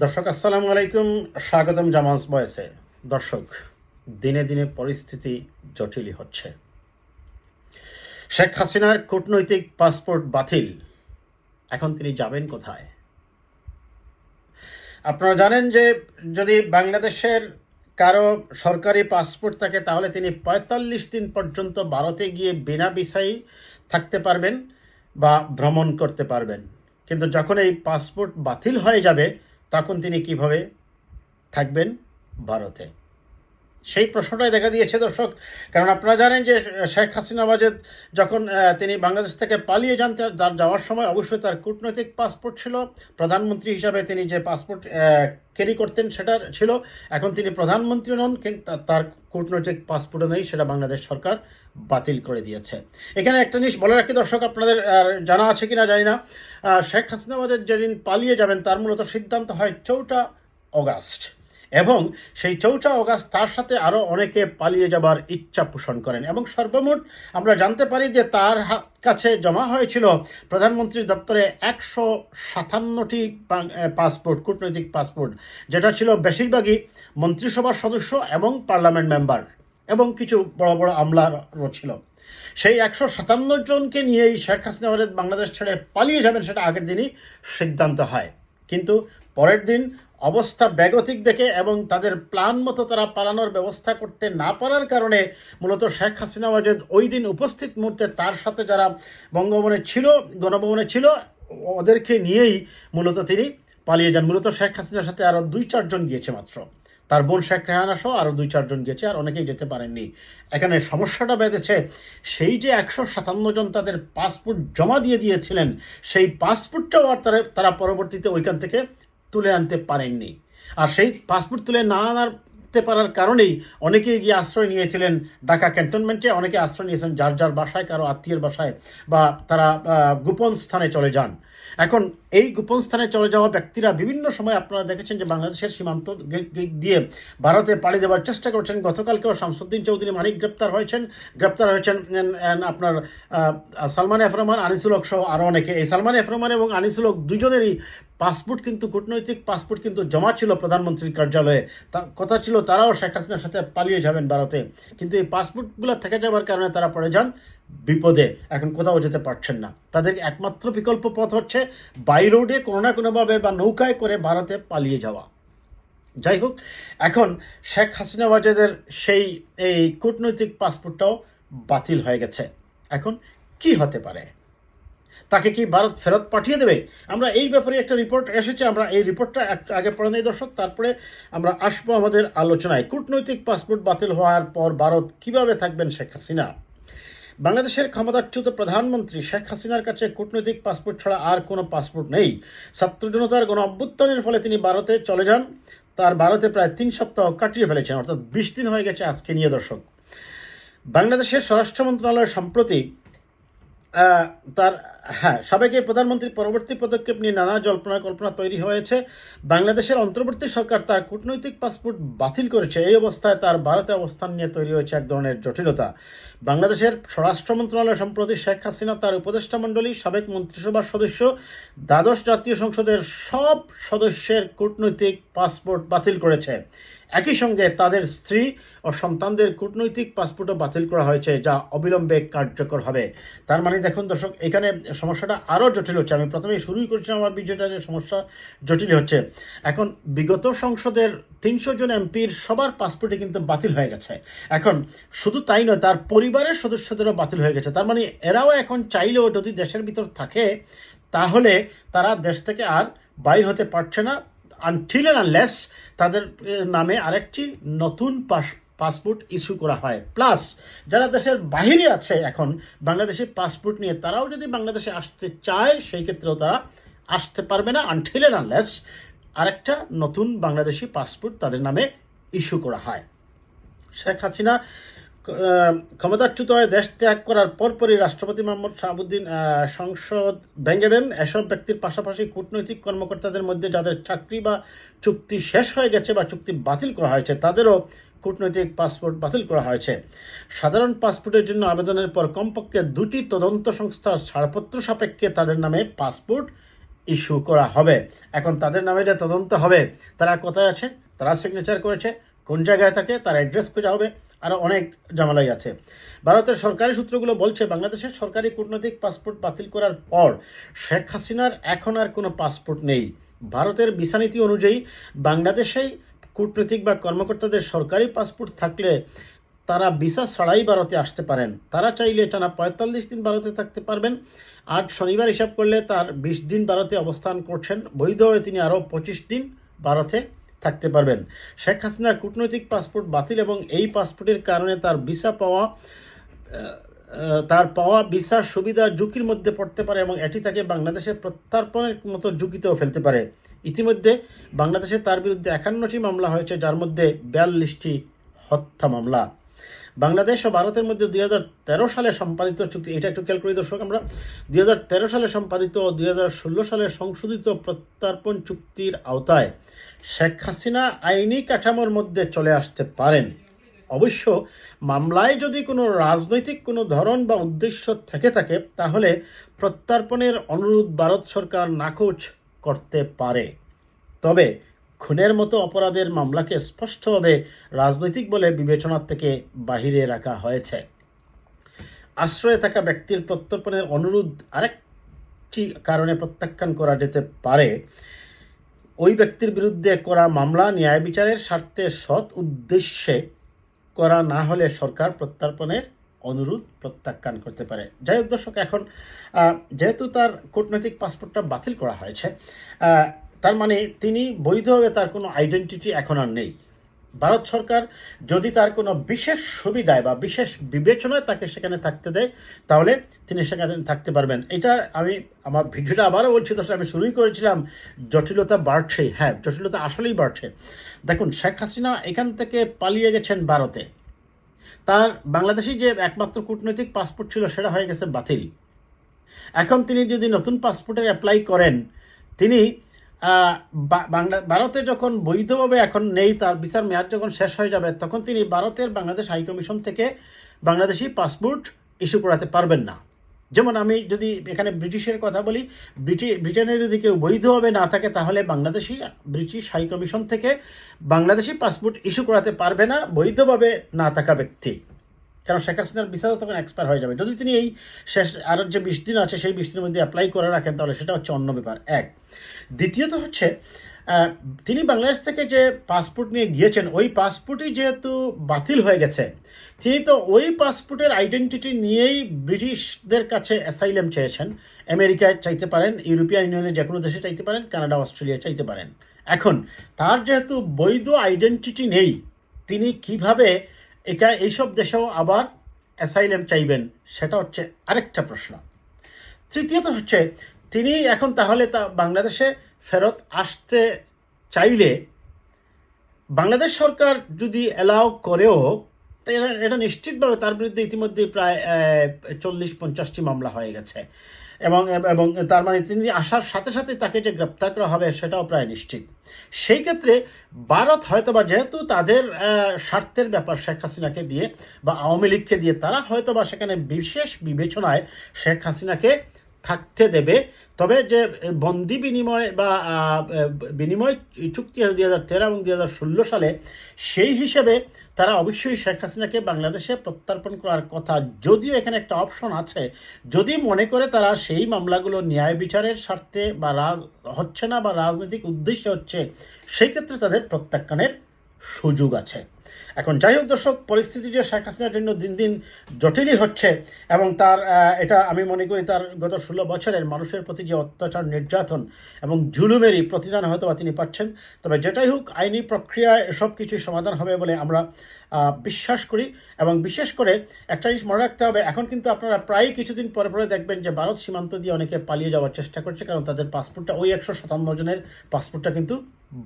দর্শক আসসালামু আলাইকুম, স্বাগতম জামাস বয়েসে। দর্শক, দিনে দিনে পরিস্থিতি জটিলই হচ্ছে। শেখ হাসিনার কূটনৈতিক পাসপোর্ট বাতিল। এখন তিনি যাবেন কোথায়? আপনারা জানেন যে যদি বাংলাদেশের কারো সরকারি পাসপোর্ট থাকে তাহলে তিনি ৪৫ দিন পর্যন্ত ভারতে গিয়ে বিনা ভিসায় থাকতে পারবেন বা ভ্রমণ করতে পারবেন। কিন্তু যখন এই পাসপোর্ট বাতিল হয়ে যাবে তখন তিনি কিভাবে থাকবেন ভারতে? সেই প্রশ্নটাই দেখা দিয়েছে দর্শক। কারণ আপনারা জানেন যে শেখ হাসিনা ওয়াজেদ যখন তিনি বাংলাদেশ থেকে পালিয়ে যান, তার যাওয়ার সময় অবশ্যই তার কূটনৈতিক পাসপোর্ট ছিল। প্রধানমন্ত্রী হিসাবে তিনি যে পাসপোর্ট ক্যারি করতেন সেটা ছিল। এখন তিনি প্রধানমন্ত্রী নন, কিন্তু তার কূটনৈতিক পাসপোর্টও নেই, সেটা বাংলাদেশ সরকার বাতিল করে দিয়েছে। এখানে একটা জিনিস বলে রাখি দর্শক, আপনাদের জানা আছে কিনা জানি না, শেখ হাসিনা ওয়াজেদ যেদিন পালিয়ে যাবেন তার মূলত সিদ্ধান্ত হয় ৪টা অগাস্ট, এবং সেই ৪টা অগাস্ট তার সাথে আরও অনেকে পালিয়ে যাবার ইচ্ছা পোষণ করেন। এবং সর্বমোট আমরা জানতে পারি যে তার কাছে জমা হয়েছিল প্রধানমন্ত্রী দপ্তরে ১৫৭টি পাসপোর্ট, কূটনৈতিক পাসপোর্ট, যেটা ছিল বেশিরভাগই মন্ত্রিসভার সদস্য এবং পার্লামেন্ট মেম্বার এবং কিছু বড় বড় আমলারও ছিল। সেই ১৫৭ জনকে নিয়েই শেখ হাসিনা ওয়াজেদ বাংলাদেশ ছেড়ে পালিয়ে যাবেন, সেটা আগের দিনই সিদ্ধান্ত হয়। কিন্তু পরের দিন অবস্থা বেগতিক দেখে এবং তাদের প্ল্যান মতো তারা পালানোর ব্যবস্থা করতে না পারার কারণে মূলত শেখ হাসিনা ওয়াজেদ ওই দিন উপস্থিত মুহূর্তে তার সাথে যারা বঙ্গভবনে ছিল, গণভবনে ছিল, ওদেরকে নিয়েই মূলত তিনি পালিয়ে যান। মূলত শেখ হাসিনার সাথে আরও ২-৪ জন গিয়েছে মাত্র, তার বোন শেখ রেহানা সহ আরও 2-4 জন গেছে, আর অনেকেই যেতে পারেননি। এখানে সমস্যাটা বেঁধেছে সেই যে ১৫৭ জন তাদের পাসপোর্ট জমা দিয়ে দিয়েছিলেন, সেই পাসপোর্টটাও আর তারা পরবর্তীতে ওইখান থেকে তুলে আনতে পারেননি। আর সেই পাসপোর্ট তুলে না আনতে পারার কারণেই অনেকেই গিয়ে আশ্রয় নিয়েছিলেন ঢাকা ক্যান্টনমেন্টে, অনেকে আশ্রয় নিয়েছেন যার যার বাসায়, কারো আত্মীয়ের বাসায়, বা তারা গোপন স্থানে চলে যান। এখন এই গোপন স্থানে চলে যাওয়া ব্যক্তিরা বিভিন্ন সময় আপনারা দেখেছেন যে বাংলাদেশের সীমান্ত দিয়ে ভারতে পাড়ি দেওয়ার চেষ্টা করছেন। গতকালকেও শামসুদ্দিন চৌধুরী মানিক গ্রেপ্তার হয়েছেন আপনার সালমান এফ রহমান, আনিসুল হক সহ আরও অনেকে। এই সালমান এফ রহমান এবং আনিসুল হক দুজনেরই পাসপোর্ট কিন্তু, কূটনৈতিক পাসপোর্ট কিন্তু জমা ছিল প্রধানমন্ত্রীর কার্যালয়ে। কথা ছিল তারাও শেখ হাসিনার সাথে পালিয়ে যাবেন ভারতে, কিন্তু এই পাসপোর্টগুলো থেকে যাওয়ার কারণে তারা পড়ে যান বিপদে। এখন কোথাও যেতে পারছেন না, তাদের একমাত্র বিকল্প পথ হচ্ছে বাই রোডে কোনো না কোনোভাবে বা নৌকায় করে ভারতে পালিয়ে যাওয়া। যাই হোক, এখন শেখ হাসিনা ওয়াজেদের সেই এই কূটনৈতিক পাসপোর্টটাও বাতিল হয়ে গেছে। এখন কি হতে পারে? তাকে কি ভারত ফেরত পাঠিয়ে দেবে? আমরা এই ব্যাপারে একটা রিপোর্ট এসেছে, আমরা এই রিপোর্টটা একটু আগে পড়ে নেই দর্শক, তারপরে আমরা আসবো আমাদের আলোচনায়। কূটনৈতিক পাসপোর্ট বাতিল হওয়ার পর ভারত কিভাবে থাকবেন শেখ হাসিনা? বাংলাদেশের ক্ষমতাচ্যুত প্রধানমন্ত্রী শেখ হাসিনার কাছে কূটনৈতিক পাসপোর্ট ছাড়া আর কোনো পাসপোর্ট নেই। ছাত্র জনতার গণ অভ্যুত্থানের ফলে তিনি ভারতে চলে যান। তার ভারতে প্রায় ৩ সপ্তাহ কাটিয়ে ফেলেছেন, অর্থাৎ ২০ দিন হয়ে গেছে আজকে নিয়ে দর্শক। বাংলাদেশের স্বরাষ্ট্র মন্ত্রণালয় সম্প্রতি তার সাবেক প্রধানমন্ত্রীর পরবর্তী পদক্ষেপ নিয়ে নানা জল্পনা কল্পনা তৈরি হয়েছে। বাংলাদেশের অন্তর্বর্তী সরকার তার কূটনৈতিক পাসপোর্ট বাতিল করেছে। এই অবস্থায় তার ভারতে অবস্থান নিয়ে তৈরি হয়েছে এক ধরনের জটিলতা। বাংলাদেশের স্বরাষ্ট্র মন্ত্রণালয় সম্প্রতি শেখ হাসিনা তার উপদেষ্টা মণ্ডলী, সাবেক মন্ত্রিসভার সদস্য, দ্বাদশ জাতীয় সংসদের সব সদস্যের কূটনৈতিক পাসপোর্ট বাতিল করেছে। একই সঙ্গে তাদের স্ত্রী ও সন্তানদের কূটনৈতিক পাসপোর্টও বাতিল করা হয়েছে, যা অবিলম্বে কার্যকর হবে। তার মানে দেখুন দর্শক, এখানে সমস্যাটা আরও জটিল হচ্ছে। আমি প্রথমেই শুরুই করেছিলাম আমার বিষয়টা যে সমস্যা জটিল হচ্ছে। এখন বিগত সংসদের ৩০০ জন এমপির সবার পাসপোর্টই কিন্তু বাতিল হয়ে গেছে। এখন শুধু তাই নয়, তার পরিবারের সদস্যদেরও বাতিল হয়ে গেছে। তার মানে এরাও এখন চাইলেও যদি দেশের ভিতর থাকে তাহলে তারা দেশ থেকে আর বাইর হতে পারছে না, আনটিল অ্যান্ড আনলেস তাদের নামে আরেকটি নতুন পাসপোর্ট ইস্যু করা হয়। প্লাস যারা দেশের বাহিরে আছে এখন বাংলাদেশি পাসপোর্ট নিয়ে, তারাও যদি বাংলাদেশে আসতে চায় সেই ক্ষেত্রেও তারা আসতে পারবে না, আনটিল অ্যান্ড আনলেস আরেকটা নতুন বাংলাদেশি পাসপোর্ট তাদের নামে ইস্যু করা হয়। শেখ হাসিনা ক্ষমতাচ্যুত হয়ে দেশ ত্যাগ করার পরপরই রাষ্ট্রপতি মোহাম্মদ শাহাবুদ্দিন সংসদ ভেঙে দেন। এসব ব্যক্তির পাশাপাশি কূটনৈতিক কর্মকর্তাদের মধ্যে যাদের চাকরি বা চুক্তি শেষ হয়ে গেছে বা চুক্তি বাতিল করা হয়েছে, তাদেরও কূটনৈতিক পাসপোর্ট বাতিল করা হয়েছে। সাধারণ পাসপোর্টের জন্য আবেদনের পর কমপক্ষে 2টি তদন্ত সংস্থার ছাড়পত্র সাপেক্ষে তাদের নামে পাসপোর্ট ইস্যু করা হবে। এখন তাদের নামে যে তদন্ত হবে, তারা কোথায় আছে, তারা সিগনেচার করেছে, কোন জায়গায় থাকে, তার অ্যাড্রেস খোঁজা হবে, আরও অনেক ঝামেলাই আছে। ভারতের সরকারি সূত্রগুলো বলছে বাংলাদেশের সরকারি কূটনৈতিক পাসপোর্ট বাতিল করার পর শেখ হাসিনার এখন আর কোনো পাসপোর্ট নেই। ভারতের ভিসা নীতি অনুযায়ী বাংলাদেশেই কূটনৈতিক বা কর্মকর্তাদের সরকারি পাসপোর্ট থাকলে তারা ভিসা ছাড়াই ভারতে আসতে পারেন। তারা চাইলে টানা ৪৫ দিন ভারতে থাকতে পারবেন। আজ শনিবার হিসাব করলে তার ২০ দিন ভারতে অবস্থান করছেন। বৈধ হয়ে তিনি আরও ২৫ দিন ভারতে থাকতে পারবেন। শেখ হাসিনার কূটনৈতিক পাসপোর্ট বাতিল এবং এই পাসপোর্টের কারণে তার পাওয়া ভিসার সুবিধা ঝুঁকির মধ্যে পড়তে পারে এবং এটি তাকে বাংলাদেশে প্রত্যর্পণের মতো ঝুঁকিতেও ফেলতে পারে। ইতিমধ্যে বাংলাদেশে তার বিরুদ্ধে ৫১টি মামলা হয়েছে, যার মধ্যে ৪২টি হত্যা মামলা। বাংলাদেশ ও ভারতের মধ্যে ২০১৩ সালে সম্পাদিত চুক্তি, এটা একটু খেয়াল করি দর্শক, আমরা ২০১৩ সালে সম্পাদিত ও ২০১৬ সালে সংশোধিত প্রত্যর্পণ চুক্তির আওতায় শেখ হাসিনা আইনি কাঠামোর মধ্যে চলে আসতে পারেন। অবশ্য মামলায় যদি কোনো রাজনৈতিক কোনো ধরন বা উদ্দেশ্য থেকে থাকে, তাহলে প্রত্যর্পণের অনুরোধ ভারত সরকার নাকচ করতে পারে। তবে খুনের মতো অপরাধের মামলাকে স্পষ্টভাবে রাজনৈতিক বলে বিবেচনার থেকে বাহিরে রাখা হয়েছে। আশ্রয়ে থাকা ব্যক্তির প্রত্যর্পণের অনুরোধ আরেকটি কারণে প্রত্যাখ্যান করা যেতে পারে। ওই ব্যক্তির বিরুদ্ধে করা মামলা ন্যায় বিচারের স্বার্থে সৎ উদ্দেশ্যে করা না হলে সরকার প্রত্যর্পণের অনুরোধ প্রত্যাখ্যান করতে পারে। যাই হোক দর্শক, এখন যেহেতু তার কূটনৈতিক পাসপোর্টটা বাতিল করা হয়েছে, তার মানে তিনি বৈধভাবে, তার কোনো আইডেন্টিটি এখন আর নেই। ভারত সরকার যদি তার কোনো বিশেষ সুবিধায় বা বিশেষ বিবেচনায় তাকে সেখানে থাকতে দেয়, তাহলে তিনি সেখানে থাকতে পারবেন। এটা আমি আমার ভিডিওটা আবারও বলছি দর্শক, আমি শুরুই করেছিলাম জটিলতা বাড়ছে। হ্যাঁ, জটিলতা আসলেই বাড়ছে। দেখুন, শেখ হাসিনা এখান থেকে পালিয়ে গেছেন ভারতে। তার বাংলাদেশি যে একমাত্র কূটনৈতিক পাসপোর্ট ছিল সেটা হয়ে গেছে বাতিল। এখন তিনি যদি নতুন পাসপোর্টের অ্যাপ্লাই করেন, তিনি ভারতে যখন বৈধভাবে এখন নেই, তার ভিসার মেয়াদ যখন শেষ হয়ে যাবে, তখন তিনি ভারতের বাংলাদেশ হাইকমিশন থেকে বাংলাদেশি পাসপোর্ট ইস্যু করাতে পারবেন না। যেমন আমি যদি এখানে ব্রিটিশের কথা বলি, ব্রিটেনের যদি কেউ বৈধভাবে না থাকে, তাহলে ব্রিটিশ হাইকমিশন থেকে বাংলাদেশি পাসপোর্ট ইস্যু করাতে পারবে না বৈধভাবে না থাকা ব্যক্তি। কারণ শেখ হাসিনার ভিসা তখন এক্সপায়ার হয়ে যাবে। যদি তিনি এই শেষ আরও যে ২০ দিন আছে সেই ২০ দিনের মধ্যে অ্যাপ্লাই করে রাখেন, তাহলে সেটা হচ্ছে অন্য ব্যাপার। এক, দ্বিতীয়ত হচ্ছে তিনি বাংলাদেশ থেকে যে পাসপোর্ট নিয়ে গিয়েছেন, ওই পাসপোর্টই যেহেতু বাতিল হয়ে গেছে, তিনি তো ওই পাসপোর্টের আইডেন্টিটি নিয়েই ব্রিটিশদের কাছে অ্যাসাইলাম চেয়েছেন। আমেরিকায় চাইতে পারেন, ইউরোপিয়ান ইউনিয়নের যে কোনো দেশে চাইতে পারেন, কানাডা, অস্ট্রেলিয়া চাইতে পারেন। এখন তার যেহেতু বৈধ আইডেন্টিটি নেই, তিনি কিভাবে এইসব দেশেও আবার অ্যাসাইলাম চাইবেন, সেটা হচ্ছে আরেকটা প্রশ্ন। তৃতীয়ত হচ্ছে, তিনি এখন তাহলে বাংলাদেশে ফেরত আসতে চাইলে বাংলাদেশ সরকার যদি অ্যালাউ করেও, এটা নিশ্চিতভাবে তার বিরুদ্ধে ইতিমধ্যে প্রায় ৪০-৫০টি মামলা হয়ে গেছে, এবং তার মানে তিনি আসার সাথে সাথে তাকে যে গ্রেপ্তার করা হবে সেটাও প্রায় নিশ্চিত। সেই ক্ষেত্রে ভারত হয়তোবা, যেহেতু তাদের স্বার্থের ব্যাপার শেখ হাসিনাকে দিয়ে বা আওয়ামী লীগকে দিয়ে, তারা হয়তোবা সেখানে বিশেষ বিবেচনায় শেখ হাসিনাকে থাকতে দেবে। তবে যে বন্দি বিনিময় বা বিনিময় চুক্তি ২০১৩ এবং ২০১৬ সালে, সেই হিসেবে তারা অবশ্যই শেখ হাসিনাকে বাংলাদেশে প্রত্যর্পণ করার কথা। যদিও এখানে একটা অপশন আছে, যদি মনে করে তারা সেই মামলাগুলো ন্যায় বিচারের স্বার্থে বা হচ্ছে না বা রাজনৈতিক উদ্দেশ্যে হচ্ছে, সেই ক্ষেত্রে তাদের প্রত্যাখ্যানের সুযোগ আছে। এখন যাই হোক দর্শক, পরিস্থিতি যে শেখ হাসিনার জন্য দিন দিন জটিলই হচ্ছে, এবং তার এটা আমি মনে করি তার গত ১৬ বছরের মানুষের প্রতি যে অত্যাচার, নির্যাতন এবং জুলুমেরই প্রতিদান হয়তো তিনি পাচ্ছেন। তবে যেটাই হোক, আইনি প্রক্রিয়ায় সব কিছুই সমাধান হবে বলে আমরা বিশ্বাস করি। এবং বিশেষ করে একটা জিনিস মনে রাখতে হবে, এখন কিন্তু আপনারা প্রায় কিছুদিন পরে পরে দেখবেন যে ভারত সীমান্ত দিয়ে অনেকে পালিয়ে যাওয়ার চেষ্টা করছে, কারণ তাদের পাসপোর্টটা, ওই ১৫৭ জনের পাসপোর্টটা কিন্তু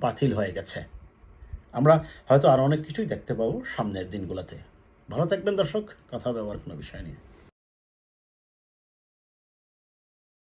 বাতিল হয়ে গেছে। আমরা হয়তো আরও অনেক কিছুই দেখতে পাবো সামনের দিনগুলোতে। ভালো থাকবেন দর্শক, কথা হবে আবার কোনো বিষয় নিয়ে।